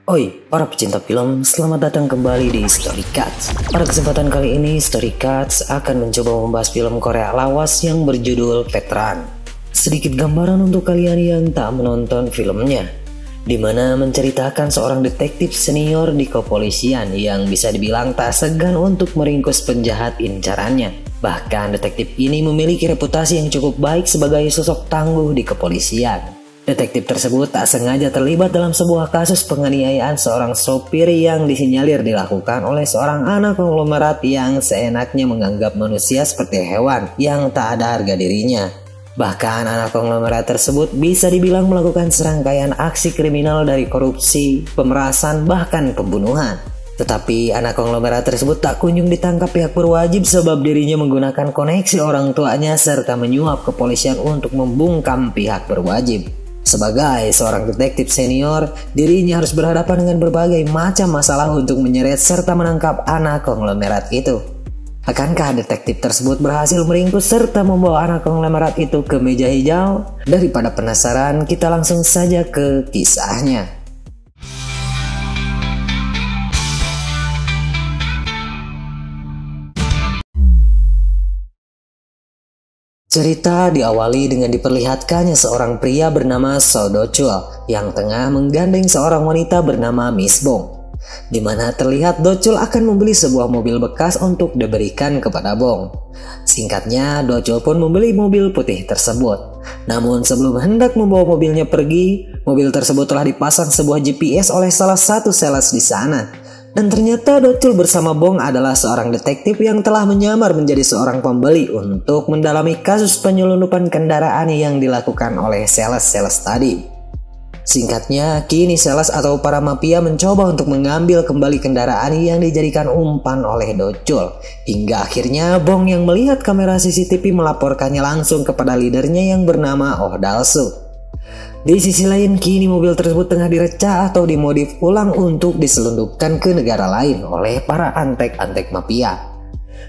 Oi, para pecinta film, selamat datang kembali di Story Cuts. Pada kesempatan kali ini, Story Cuts akan mencoba membahas film Korea lawas yang berjudul Veteran. Sedikit gambaran untuk kalian yang tak menonton filmnya, di mana menceritakan seorang detektif senior di kepolisian yang bisa dibilang tak segan untuk meringkus penjahat incarannya. Bahkan detektif ini memiliki reputasi yang cukup baik sebagai sosok tangguh di kepolisian. Detektif tersebut tak sengaja terlibat dalam sebuah kasus penganiayaan seorang sopir yang disinyalir dilakukan oleh seorang anak konglomerat yang seenaknya menganggap manusia seperti hewan yang tak ada harga dirinya. Bahkan anak konglomerat tersebut bisa dibilang melakukan serangkaian aksi kriminal dari korupsi, pemerasan, bahkan pembunuhan. Tetapi anak konglomerat tersebut tak kunjung ditangkap pihak berwajib sebab dirinya menggunakan koneksi orang tuanya serta menyuap kepolisian untuk membungkam pihak berwajib. Sebagai seorang detektif senior, dirinya harus berhadapan dengan berbagai macam masalah untuk menyeret serta menangkap anak konglomerat itu. Akankah detektif tersebut berhasil meringkus serta membawa anak konglomerat itu ke meja hijau? Daripada penasaran, kita langsung saja ke kisahnya. Cerita diawali dengan diperlihatkannya seorang pria bernama So Do-chul yang tengah menggandeng seorang wanita bernama Miss Bong, di mana terlihat Do-chul akan membeli sebuah mobil bekas untuk diberikan kepada Bong. Singkatnya, Do-chul pun membeli mobil putih tersebut. Namun sebelum hendak membawa mobilnya pergi, mobil tersebut telah dipasang sebuah GPS oleh salah satu sales di sana. Dan ternyata Do-chul bersama Bong adalah seorang detektif yang telah menyamar menjadi seorang pembeli untuk mendalami kasus penyelundupan kendaraan yang dilakukan oleh sales-sales tadi. Singkatnya, kini sales atau para mafia mencoba untuk mengambil kembali kendaraan yang dijadikan umpan oleh Do-chul. Hingga akhirnya Bong yang melihat kamera CCTV melaporkannya langsung kepada leadernya yang bernama Oh Dal-suk. Di sisi lain, kini mobil tersebut tengah direcah atau dimodif ulang untuk diselundupkan ke negara lain oleh para antek-antek mafia.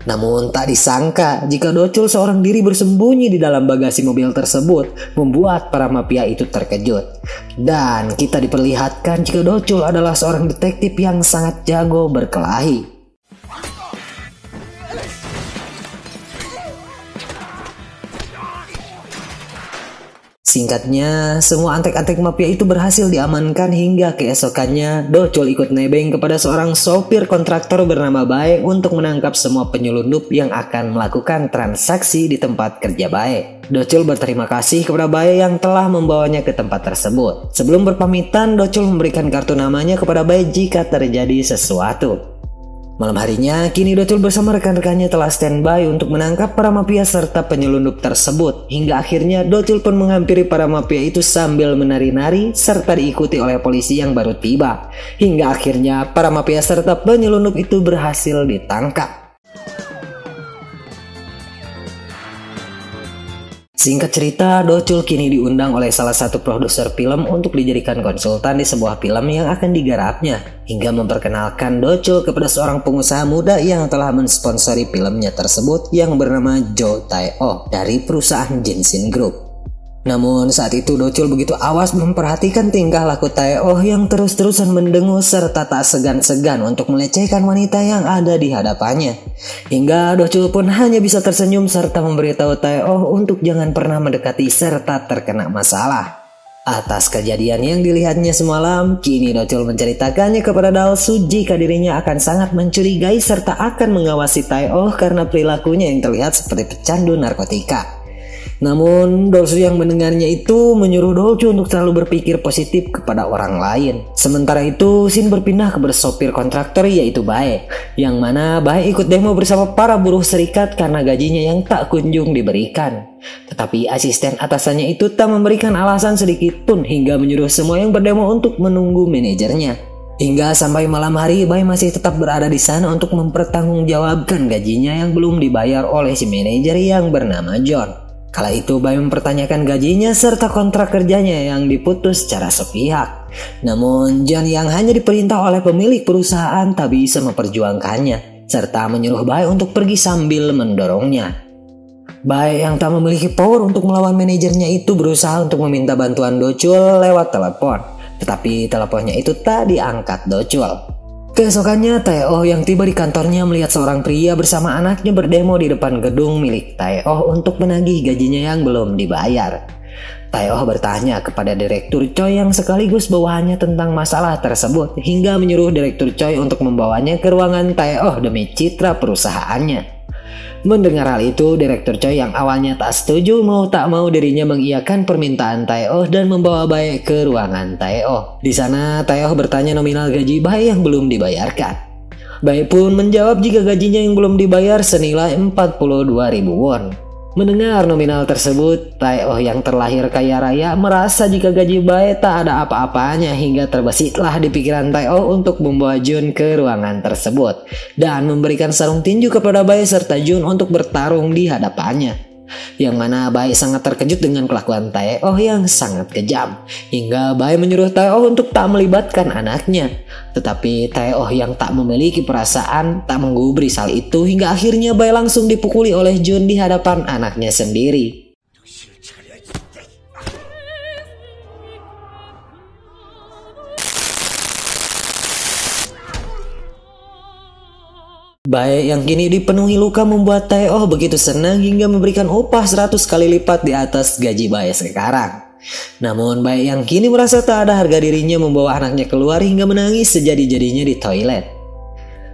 Namun tak disangka jika Do-chul seorang diri bersembunyi di dalam bagasi mobil tersebut membuat para mafia itu terkejut. Dan kita diperlihatkan jika Do-chul adalah seorang detektif yang sangat jago berkelahi. Singkatnya, semua antek-antek mafia itu berhasil diamankan hingga keesokannya Do-chul ikut nebeng kepada seorang sopir kontraktor bernama Bae untuk menangkap semua penyelundup yang akan melakukan transaksi di tempat kerja Bae. Do-chul berterima kasih kepada Bae yang telah membawanya ke tempat tersebut. Sebelum berpamitan, Do-chul memberikan kartu namanya kepada Bae jika terjadi sesuatu. Malam harinya, kini Do-chul bersama rekan-rekannya telah standby untuk menangkap para mafia serta penyelundup tersebut. Hingga akhirnya Do-chul pun menghampiri para mafia itu sambil menari-nari serta diikuti oleh polisi yang baru tiba. Hingga akhirnya para mafia serta penyelundup itu berhasil ditangkap. Singkat cerita, Do-chul kini diundang oleh salah satu produser film untuk dijadikan konsultan di sebuah film yang akan digarapnya, hingga memperkenalkan Do-chul kepada seorang pengusaha muda yang telah mensponsori filmnya tersebut yang bernama Jo Tae-oh dari perusahaan Jinsin Group. Namun saat itu Do-chul begitu awas memperhatikan tingkah laku Tae-oh yang terus-terusan mendengus serta tak segan-segan untuk melecehkan wanita yang ada di hadapannya. Hingga Do-chul pun hanya bisa tersenyum serta memberitahu Tae-oh untuk jangan pernah mendekati serta terkena masalah. Atas kejadian yang dilihatnya semalam, kini Do-chul menceritakannya kepada Dal-suk jika dirinya akan sangat mencurigai serta akan mengawasi Tae-oh karena perilakunya yang terlihat seperti pecandu narkotika. Namun Dal-suk yang mendengarnya itu menyuruh Do-chul untuk selalu berpikir positif kepada orang lain. Sementara itu scene berpindah ke sopir kontraktor yaitu Bae, yang mana Bae ikut demo bersama para buruh serikat karena gajinya yang tak kunjung diberikan. Tetapi asisten atasannya itu tak memberikan alasan sedikit pun hingga menyuruh semua yang berdemo untuk menunggu manajernya. Hingga sampai malam hari Bae masih tetap berada di sana untuk mempertanggungjawabkan gajinya yang belum dibayar oleh si manajer yang bernama John. Kala itu Bae mempertanyakan gajinya serta kontrak kerjanya yang diputus secara sepihak. Namun John yang hanya diperintah oleh pemilik perusahaan tak bisa memperjuangkannya, serta menyuruh Bae untuk pergi sambil mendorongnya. Bae yang tak memiliki power untuk melawan manajernya itu berusaha untuk meminta bantuan Do-chul lewat telepon. tetapi teleponnya itu tak diangkat Docul. Keesokannya Tae-oh yang tiba di kantornya melihat seorang pria bersama anaknya berdemo di depan gedung milik Tae-oh untuk menagih gajinya yang belum dibayar. Tae-oh bertanya kepada Direktur Choi yang sekaligus bawahannya tentang masalah tersebut hingga menyuruh Direktur Choi untuk membawanya ke ruangan Tae-oh demi citra perusahaannya. Mendengar hal itu, Direktur Choi yang awalnya tak setuju mau tak mau dirinya mengiyakan permintaan Tae-oh dan membawa Bae ke ruangan Tae-oh. Di sana Tae-oh bertanya nominal gaji Bae yang belum dibayarkan. Bae pun menjawab jika gajinya yang belum dibayar senilai 42.000 won. Mendengar nominal tersebut, Tae-oh yang terlahir kaya raya merasa jika gaji Bae tak ada apa-apanya hingga terbesitlah di pikiran Tae-oh untuk membawa Jun ke ruangan tersebut dan memberikan sarung tinju kepada Bae serta Jun untuk bertarung di hadapannya. Yang mana Bae sangat terkejut dengan kelakuan Tae-oh yang sangat kejam hingga Bae menyuruh Tae-oh untuk tak melibatkan anaknya. Tetapi Tae-oh yang tak memiliki perasaan tak menggubris hal itu hingga akhirnya Bae langsung dipukuli oleh Jun di hadapan anaknya sendiri. Bae yang kini dipenuhi luka membuat Tae-oh begitu senang hingga memberikan upah 100 kali lipat di atas gaji Bae sekarang. Namun Bae yang kini merasa tak ada harga dirinya membawa anaknya keluar hingga menangis sejadi-jadinya di toilet.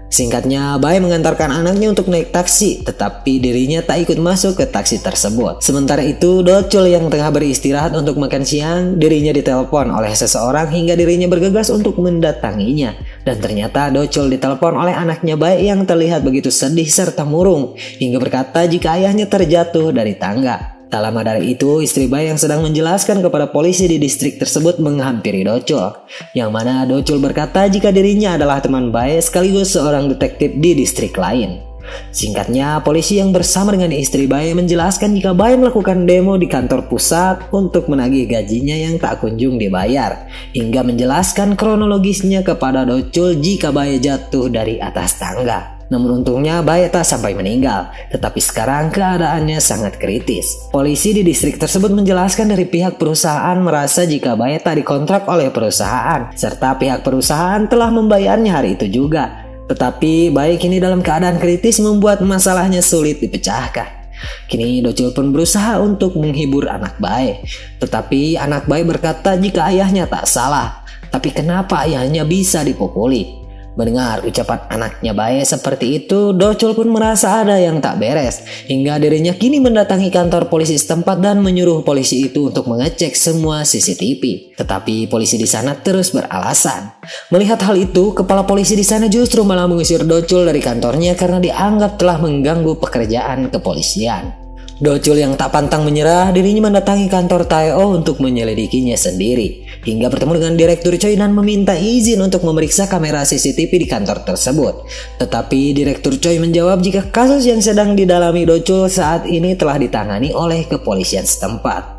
Singkatnya, Bae mengantarkan anaknya untuk naik taksi, tetapi dirinya tak ikut masuk ke taksi tersebut. Sementara itu, Docul yang tengah beristirahat untuk makan siang, dirinya ditelepon oleh seseorang hingga dirinya bergegas untuk mendatanginya. Dan ternyata Docul ditelepon oleh anaknya Bae yang terlihat begitu sedih serta murung, hingga berkata jika ayahnya terjatuh dari tangga. Tak lama dari itu, istri Bae yang sedang menjelaskan kepada polisi di distrik tersebut menghampiri Docul, yang mana Docul berkata jika dirinya adalah teman Bae sekaligus seorang detektif di distrik lain. Singkatnya, polisi yang bersama dengan istri Bae menjelaskan jika Bae melakukan demo di kantor pusat untuk menagih gajinya yang tak kunjung dibayar, hingga menjelaskan kronologisnya kepada Docul jika Bae jatuh dari atas tangga. Namun untungnya Bae tak sampai meninggal, tetapi sekarang keadaannya sangat kritis. Polisi di distrik tersebut menjelaskan dari pihak perusahaan merasa jika Bae tak dikontrak oleh perusahaan, serta pihak perusahaan telah membayarnya hari itu juga. Tetapi Bae kini dalam keadaan kritis membuat masalahnya sulit dipecahkan. Kini Docul pun berusaha untuk menghibur anak Bae, tetapi anak Bae berkata jika ayahnya tak salah, tapi kenapa ayahnya bisa dipukuli? Mendengar ucapan anaknya Bae seperti itu, Docul pun merasa ada yang tak beres, hingga dirinya kini mendatangi kantor polisi setempat dan menyuruh polisi itu untuk mengecek semua CCTV. Tetapi polisi di sana terus beralasan. Melihat hal itu, kepala polisi di sana justru malah mengusir Docul dari kantornya karena dianggap telah mengganggu pekerjaan kepolisian. Docul yang tak pantang menyerah, dirinya mendatangi kantor Tae-oh untuk menyelidikinya sendiri, hingga bertemu dengan Direktur Choi dan meminta izin untuk memeriksa kamera CCTV di kantor tersebut. Tetapi Direktur Choi menjawab jika kasus yang sedang didalami Docul saat ini telah ditangani oleh kepolisian setempat.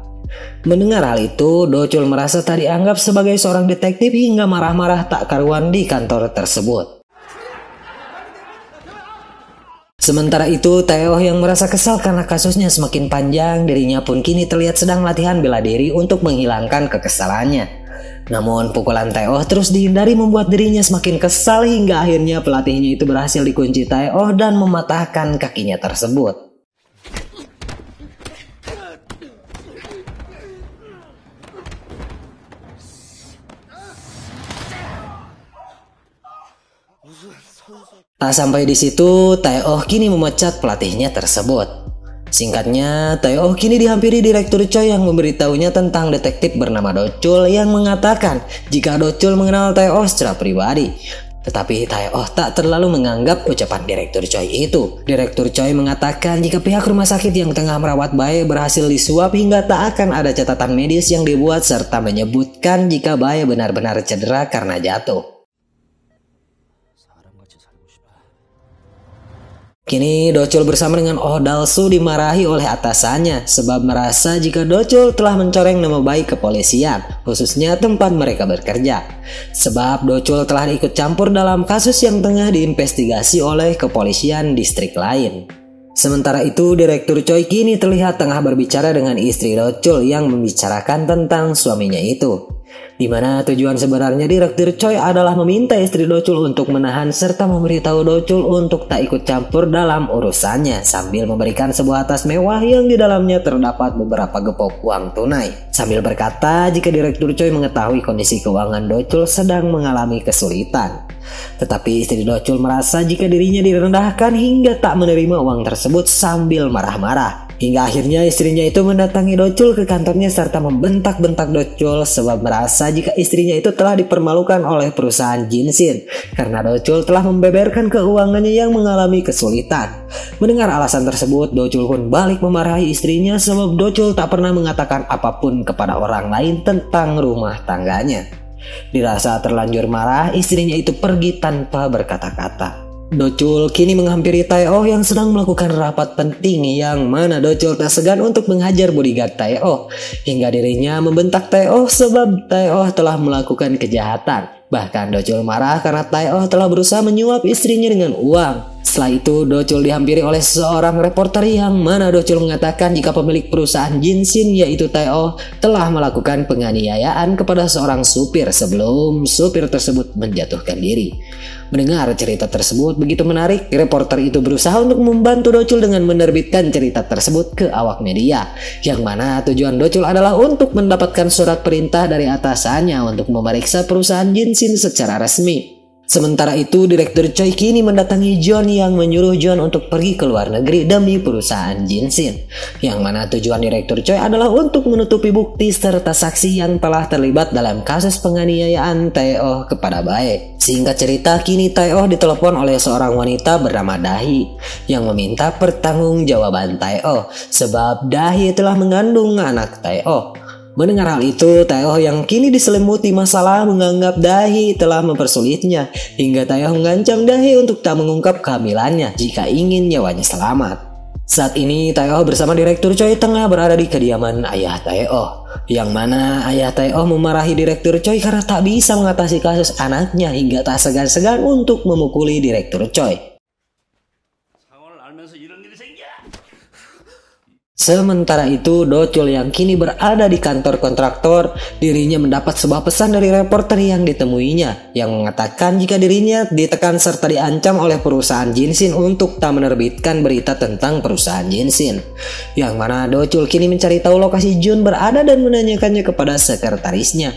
Mendengar hal itu, Docul merasa tak dianggap sebagai seorang detektif hingga marah-marah tak karuan di kantor tersebut. Sementara itu, Tae-oh yang merasa kesal karena kasusnya semakin panjang, dirinya pun kini terlihat sedang latihan bela diri untuk menghilangkan kekesalannya. Namun pukulan Tae-oh terus dihindari membuat dirinya semakin kesal hingga akhirnya pelatihnya itu berhasil dikunci Tae-oh dan mematahkan kakinya tersebut. Tak sampai di situ, Tae-oh kini memecat pelatihnya tersebut. Singkatnya, Tae-oh kini dihampiri Direktur Choi yang memberitahunya tentang detektif bernama Docul yang mengatakan jika Docul mengenal Tae-oh secara pribadi. Tetapi Tae-oh tak terlalu menganggap ucapan Direktur Choi itu. Direktur Choi mengatakan jika pihak rumah sakit yang tengah merawat Bae berhasil disuap hingga tak akan ada catatan medis yang dibuat serta menyebutkan jika Bae benar-benar cedera karena jatuh. Kini Docul bersama dengan Oh Dal-soo dimarahi oleh atasannya sebab merasa jika Docul telah mencoreng nama baik kepolisian, khususnya tempat mereka bekerja. Sebab Docul telah ikut campur dalam kasus yang tengah diinvestigasi oleh kepolisian distrik lain. Sementara itu, Direktur Choi kini terlihat tengah berbicara dengan istri Docul yang membicarakan tentang suaminya itu. Di mana tujuan sebenarnya Direktur Choi adalah meminta istri Docul untuk menahan serta memberitahu Docul untuk tak ikut campur dalam urusannya sambil memberikan sebuah tas mewah yang di dalamnya terdapat beberapa gepok uang tunai. Sambil berkata jika Direktur Choi mengetahui kondisi keuangan Docul sedang mengalami kesulitan. Tetapi istri Docul merasa jika dirinya direndahkan hingga tak menerima uang tersebut sambil marah-marah. Hingga akhirnya istrinya itu mendatangi Docul ke kantornya serta membentak-bentak Docul sebab merasa jika istrinya itu telah dipermalukan oleh perusahaan Jinsin karena Docul telah membeberkan keuangannya yang mengalami kesulitan. Mendengar alasan tersebut, Docul pun balik memarahi istrinya sebab Docul tak pernah mengatakan apapun kepada orang lain tentang rumah tangganya. Dirasa terlanjur marah, istrinya itu pergi tanpa berkata-kata. Docul kini menghampiri Tae-oh yang sedang melakukan rapat penting yang mana Docul tak segan untuk menghajar bodyguard Tae-oh hingga dirinya membentak Tae-oh sebab Tae-oh telah melakukan kejahatan. Bahkan Docul marah karena Tae-oh telah berusaha menyuap istrinya dengan uang. Setelah itu Docul dihampiri oleh seorang reporter yang mana Docul mengatakan jika pemilik perusahaan Jinsin yaitu Tae-oh telah melakukan penganiayaan kepada seorang supir sebelum supir tersebut menjatuhkan diri. Mendengar cerita tersebut begitu menarik, reporter itu berusaha untuk membantu Docul dengan menerbitkan cerita tersebut ke awak media, yang mana tujuan Docul adalah untuk mendapatkan surat perintah dari atasannya untuk memeriksa perusahaan Jinsin secara resmi. Sementara itu, Direktur Choi kini mendatangi John yang menyuruh John untuk pergi ke luar negeri demi perusahaan Jinsin, yang mana tujuan Direktur Choi adalah untuk menutupi bukti serta saksi yang telah terlibat dalam kasus penganiayaan Tae-oh kepada Bae. Singkat cerita, kini Tae-oh ditelepon oleh seorang wanita bernama Dahi yang meminta pertanggungjawaban Tae-oh sebab Dahi telah mengandung anak Tae-oh. Mendengar hal itu, Tae-oh yang kini diselimuti masalah menganggap Dahi telah mempersulitnya hingga Tae-oh mengancam Dahi untuk tak mengungkap kehamilannya jika ingin nyawanya selamat. Saat ini Tae-oh bersama Direktur Choi tengah berada di kediaman ayah Tae-oh, yang mana ayah Tae-oh memarahi Direktur Choi karena tak bisa mengatasi kasus anaknya hingga tak segan-segan untuk memukuli Direktur Choi. Sementara itu, Docul yang kini berada di kantor kontraktor, dirinya mendapat sebuah pesan dari reporter yang ditemuinya, yang mengatakan jika dirinya ditekan serta diancam oleh perusahaan Jinsin untuk tak menerbitkan berita tentang perusahaan Jinsin. Yang mana Docul kini mencari tahu lokasi Jun berada dan menanyakannya kepada sekretarisnya.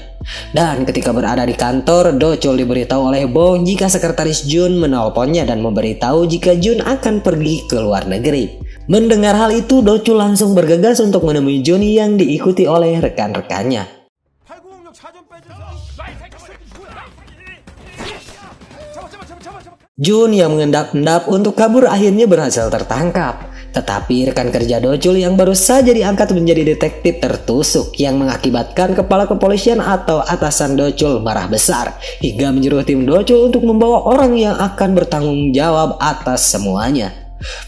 Dan ketika berada di kantor, Docul diberitahu oleh Bong jika sekretaris Jun menelponnya dan memberitahu jika Jun akan pergi ke luar negeri. Mendengar hal itu, Docul langsung bergegas untuk menemui Jun yang diikuti oleh rekan-rekannya. Jun yang mengendap-endap untuk kabur akhirnya berhasil tertangkap. Tetapi rekan kerja Docul yang baru saja diangkat menjadi detektif tertusuk yang mengakibatkan kepala kepolisian atau atasan Docul marah besar hingga menyuruh tim Docul untuk membawa orang yang akan bertanggung jawab atas semuanya.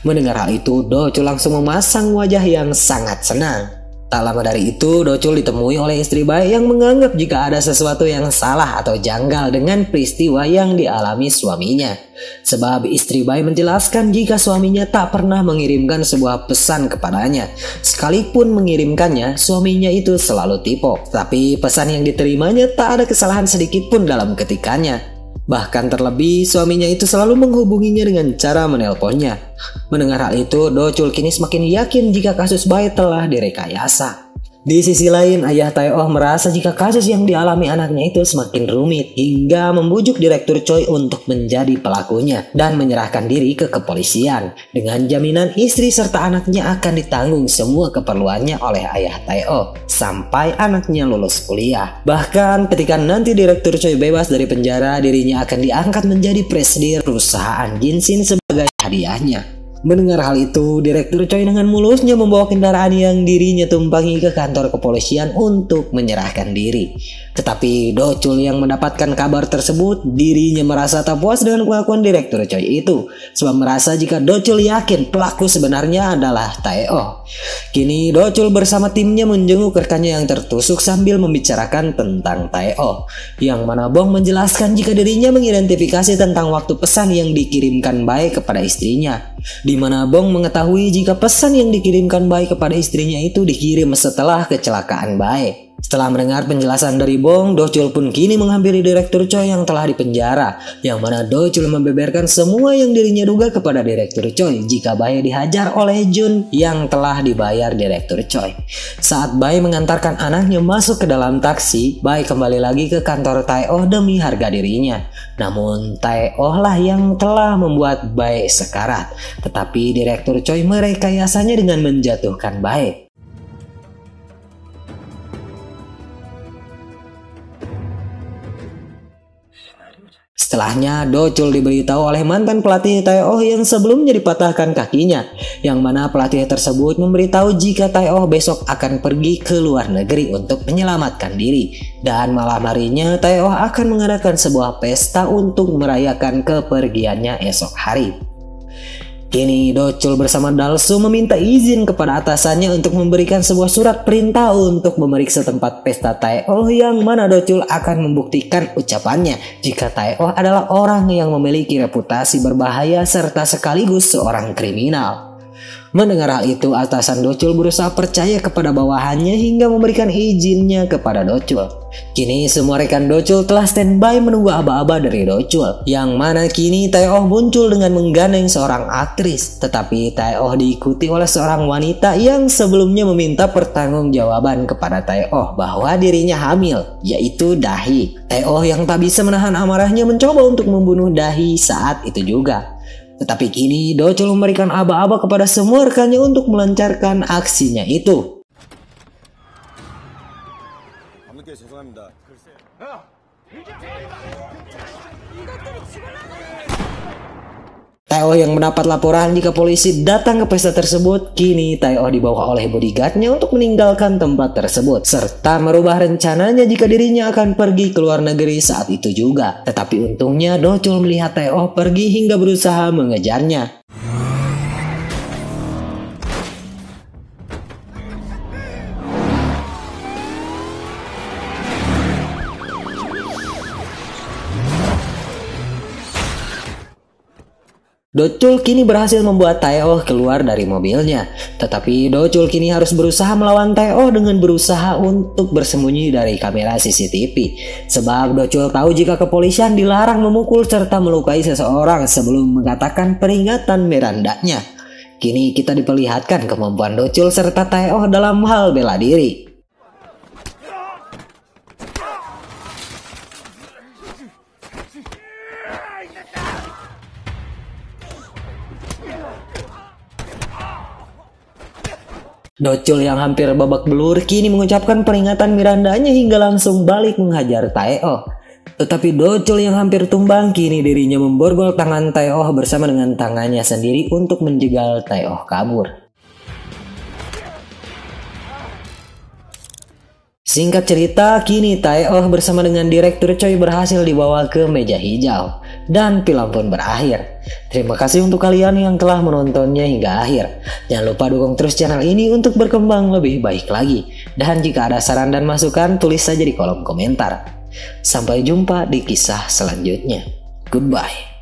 Mendengar hal itu, Docul langsung memasang wajah yang sangat senang. Tak lama dari itu, Docul ditemui oleh istri Bae yang menganggap jika ada sesuatu yang salah atau janggal dengan peristiwa yang dialami suaminya. Sebab istri Bae menjelaskan jika suaminya tak pernah mengirimkan sebuah pesan kepadanya. Sekalipun mengirimkannya, suaminya itu selalu tipe. Tapi pesan yang diterimanya tak ada kesalahan sedikit pun dalam ketikannya. Bahkan terlebih suaminya itu selalu menghubunginya dengan cara menelponnya. Mendengar hal itu, Docul kini semakin yakin jika kasus Bae telah direkayasa. Di sisi lain, ayah Tae-oh merasa jika kasus yang dialami anaknya itu semakin rumit hingga membujuk Direktur Choi untuk menjadi pelakunya dan menyerahkan diri ke kepolisian dengan jaminan istri serta anaknya akan ditanggung semua keperluannya oleh ayah Tae-oh sampai anaknya lulus kuliah. Bahkan ketika nanti Direktur Choi bebas dari penjara, dirinya akan diangkat menjadi presiden perusahaan Jinsin sebagai hadiahnya. Mendengar hal itu, Direktur Choi dengan mulusnya membawa kendaraan yang dirinya tumpangi ke kantor kepolisian untuk menyerahkan diri. Tetapi Docul yang mendapatkan kabar tersebut, dirinya merasa tak puas dengan pengakuan Direktur Choi itu, sebab merasa jika Docul yakin pelaku sebenarnya adalah Tae-oh. Kini Docul bersama timnya menjenguk rekannya yang tertusuk sambil membicarakan tentang Tae-oh, yang mana Bong menjelaskan jika dirinya mengidentifikasi tentang waktu pesan yang dikirimkan Bae kepada istrinya. Di mana Bong mengetahui jika pesan yang dikirimkan Bae kepada istrinya itu dikirim setelah kecelakaan Bae. Setelah mendengar penjelasan dari Bong, Do-chul pun kini menghampiri Direktur Choi yang telah dipenjara, yang mana Do-chul membeberkan semua yang dirinya duga kepada Direktur Choi jika Bae dihajar oleh Jun yang telah dibayar Direktur Choi. Saat Bae mengantarkan anaknya masuk ke dalam taksi, Bae kembali lagi ke kantor Tae-oh demi harga dirinya. Namun Tae-oh lah yang telah membuat Bae sekarat, tetapi Direktur Choi merekayasanya dengan menjatuhkan Bae. Setelahnya, Do-chul diberitahu oleh mantan pelatih Tae-oh yang sebelumnya dipatahkan kakinya, yang mana pelatih tersebut memberitahu jika Tae-oh besok akan pergi ke luar negeri untuk menyelamatkan diri, dan malam harinya Tae-oh akan mengadakan sebuah pesta untuk merayakan kepergiannya esok hari. Kini Do-chul bersama Dal-soo meminta izin kepada atasannya untuk memberikan sebuah surat perintah untuk memeriksa tempat pesta Tae-oh, yang mana Do-chul akan membuktikan ucapannya jika Tae-oh adalah orang yang memiliki reputasi berbahaya serta sekaligus seorang kriminal. Mendengar hal itu, atasan Do-chul berusaha percaya kepada bawahannya hingga memberikan izinnya kepada Do-chul. Kini semua rekan Do-chul telah standby menunggu aba-aba dari Do-chul, yang mana kini Tae-oh muncul dengan menggandeng seorang aktris. Tetapi Tae-oh diikuti oleh seorang wanita yang sebelumnya meminta pertanggungjawaban kepada Tae-oh bahwa dirinya hamil, yaitu Dahi. Tae-oh yang tak bisa menahan amarahnya mencoba untuk membunuh Dahi saat itu juga. Tetapi kini Do-chul memberikan aba-aba kepada semua rekannya untuk melancarkan aksinya itu. Tae-oh yang mendapat laporan jika polisi datang ke pesta tersebut, kini Tae-oh dibawa oleh bodyguardnya untuk meninggalkan tempat tersebut, serta merubah rencananya jika dirinya akan pergi ke luar negeri saat itu juga. Tetapi untungnya Do-chul melihat Tae-oh pergi hingga berusaha mengejarnya. Do-chul kini berhasil membuat Tae-oh keluar dari mobilnya. Tetapi Do-chul kini harus berusaha melawan Tae-oh dengan berusaha untuk bersembunyi dari kamera CCTV. Sebab Do-chul tahu jika kepolisian dilarang memukul serta melukai seseorang sebelum mengatakan peringatan merandanya. Kini kita diperlihatkan kemampuan Do-chul serta Tae-oh dalam hal bela diri. Do-chul yang hampir babak belur kini mengucapkan peringatan mirandanya hingga langsung balik menghajar Tae-oh. Tetapi Do-chul yang hampir tumbang kini dirinya memborgol tangan Tae-oh bersama dengan tangannya sendiri untuk menjegal Tae-oh kabur. Singkat cerita, kini Tae-oh bersama dengan Direktur Choi berhasil dibawa ke meja hijau. Dan film pun berakhir. Terima kasih untuk kalian yang telah menontonnya hingga akhir. Jangan lupa dukung terus channel ini untuk berkembang lebih baik lagi. Dan jika ada saran dan masukan, tulis saja di kolom komentar. Sampai jumpa di kisah selanjutnya. Goodbye.